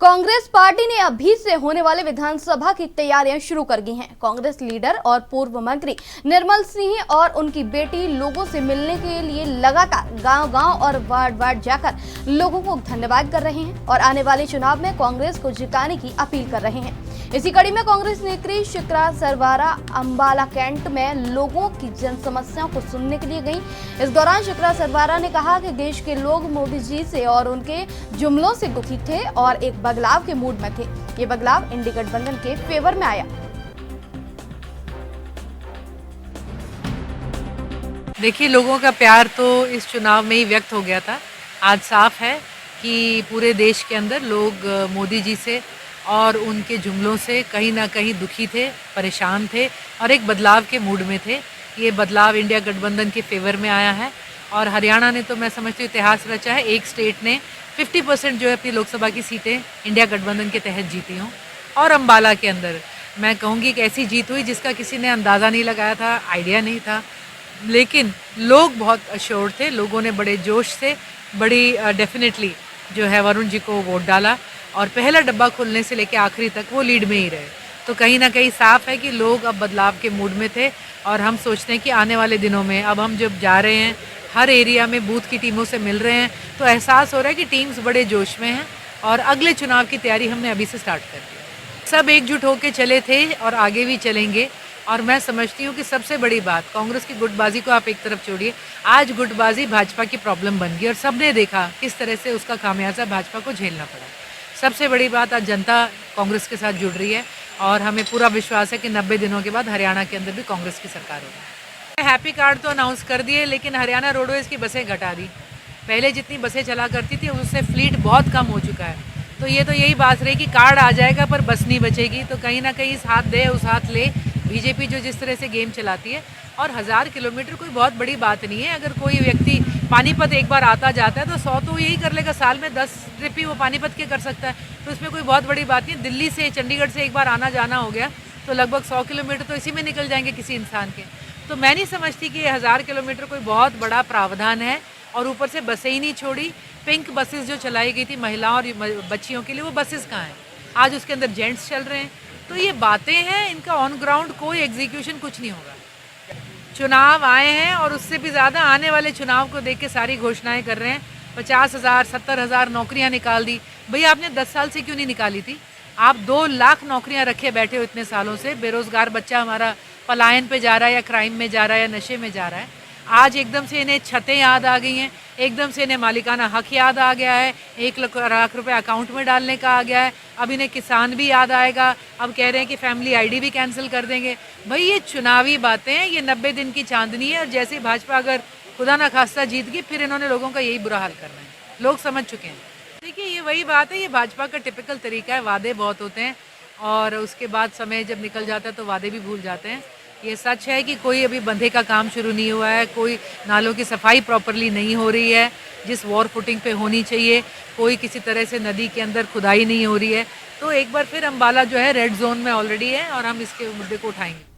Congress party ने अभी से होने वाले विधानसभा की तैयारियां शुरू कर दी हैं। कांग्रेस लीडर और पूर्व मंत्री निर्मल सिंह और उनकी बेटी लोगों से मिलने के लिए लगातार गांव-गांव और वार्ड-वार्ड जाकर लोगों को धन्यवाद कर रहे हैं और आने वाले चुनाव में कांग्रेस को जिताने की अपील कर रहे हैं। इसी कड़ी में कांग्रेस नेत्री शिप्रा सरवारा अंबाला कैंट में लोगों की जन समस्याओं को सुनने के लिए गई। इस दौरान शिप्रा सरवारा ने कहा कि देश के लोग मोदी जी से और उनके जुमलों से दुखी थे और एक बदलाव के मूड में थे। ये बदलाव इंडिया गठबंधन के फेवर में आया। देखिए, लोगों का प्यार तो इस चुनाव में ही व्यक्त हो गया था। आज साफ है कि पूरे देश के अंदर लोग मोदी जी से और उनके जुमलों से कहीं ना कहीं दुखी थे, परेशान थे और एक बदलाव के मूड में थे। ये बदलाव इंडिया गठबंधन के फेवर में आया है और हरियाणा ने तो मैं समझती हूँ इतिहास रचा है। एक स्टेट ने 50% जो है अपनी लोकसभा की सीटें इंडिया गठबंधन के तहत जीती हों और अंबाला के अंदर मैं कहूँगी एक ऐसी जीत हुई जिसका किसी ने अंदाज़ा नहीं लगाया था, आइडिया नहीं था, लेकिन लोग बहुत अश्योर्ड थे। लोगों ने बड़े जोश से बड़ी डेफिनेटली जो है वरुण जी को वोट डाला और पहला डब्बा खुलने से लेकर आखिरी तक वो लीड में ही रहे। तो कहीं ना कहीं साफ है कि लोग अब बदलाव के मूड में थे और हम सोचते हैं कि आने वाले दिनों में अब हम जब जा रहे हैं हर एरिया में बूथ की टीमों से मिल रहे हैं तो एहसास हो रहा है कि टीम्स बड़े जोश में हैं और अगले चुनाव की तैयारी हमने अभी से स्टार्ट कर दी। सब एकजुट होकर चले थे और आगे भी चलेंगे और मैं समझती हूँ कि सबसे बड़ी बात कांग्रेस की गुटबाजी को आप एक तरफ छोड़िए, आज गुटबाजी भाजपा की प्रॉब्लम बन गई और सबने देखा किस तरह से उसका खामियाजा भाजपा को झेलना पड़ा। सबसे बड़ी बात आज जनता कांग्रेस के साथ जुड़ रही है और हमें पूरा विश्वास है कि 90 दिनों के बाद हरियाणा के अंदर भी कांग्रेस की सरकार होगी। हैप्पी कार्ड तो अनाउंस कर दिए लेकिन हरियाणा रोडवेज की बसें घटा दी। पहले जितनी बसें चला करती थी उससे फ्लीट बहुत कम हो चुका है। तो ये तो यही बात रही कि कार्ड आ जाएगा पर बस नहीं बचेगी। तो कहीं ना कहीं इस हाथ दे उस हाथ ले, बीजेपी जो जिस तरह से गेम चलाती है और 1000 किलोमीटर कोई बहुत बड़ी बात नहीं है। अगर कोई व्यक्ति पानीपत एक बार आता जाता है तो 100 तो यही कर लेगा, साल में 10 ट्रिप ही वो पानीपत के कर सकता है। तो इसमें कोई बहुत बड़ी बात नहीं। दिल्ली से चंडीगढ़ से एक बार आना जाना हो गया तो लगभग 100 किलोमीटर तो इसी में निकल जाएंगे किसी इंसान के। तो मैं नहीं समझती कि 1000 किलोमीटर कोई बहुत बड़ा प्रावधान है। और ऊपर से बसें ही नहीं छोड़ी। पिंक बसेस जो चलाई गई थी महिलाओं और बच्चियों के लिए, वो बसेस कहाँ हैं? आज उसके अंदर जेंट्स चल रहे हैं। तो ये बातें हैं, इनका ऑन ग्राउंड कोई एग्जीक्यूशन कुछ नहीं होगा। चुनाव आए हैं और उससे भी ज़्यादा आने वाले चुनाव को देख के सारी घोषणाएं कर रहे हैं। 50,000 70,000 नौकरियां निकाल दी। भैया आपने 10 साल से क्यों नहीं निकाली थी? आप 2 लाख नौकरियां रखे बैठे हो इतने सालों से। बेरोजगार बच्चा हमारा पलायन पे जा रहा है या क्राइम में जा रहा है या नशे में जा रहा है। आज एकदम से इन्हें छतें याद आ गई हैं, एकदम से इन्हें मालिकाना हक याद आ गया है, 1 लाख रुपए अकाउंट में डालने का आ गया है। अब इन्हें किसान भी याद आएगा। अब कह रहे हैं कि फैमिली आईडी भी कैंसिल कर देंगे। भाई ये चुनावी बातें हैं, ये 90 दिन की चांदनी है और जैसे भाजपा अगर खुदा ना खास्ता जीत गई फिर इन्होंने लोगों का यही बुरा हाल करना है। लोग समझ चुके हैं। देखिए ये वही बात है, ये भाजपा का टिपिकल तरीका है। वादे बहुत होते हैं और उसके बाद समय जब निकल जाता है तो वादे भी भूल जाते हैं। ये सच है कि कोई अभी बंधे का काम शुरू नहीं हुआ है, कोई नालों की सफाई प्रॉपरली नहीं हो रही है जिस वॉर फुटिंग पे होनी चाहिए, कोई किसी तरह से नदी के अंदर खुदाई नहीं हो रही है। तो एक बार फिर अंबाला जो है रेड जोन में ऑलरेडी है और हम इसके मुद्दे को उठाएंगे।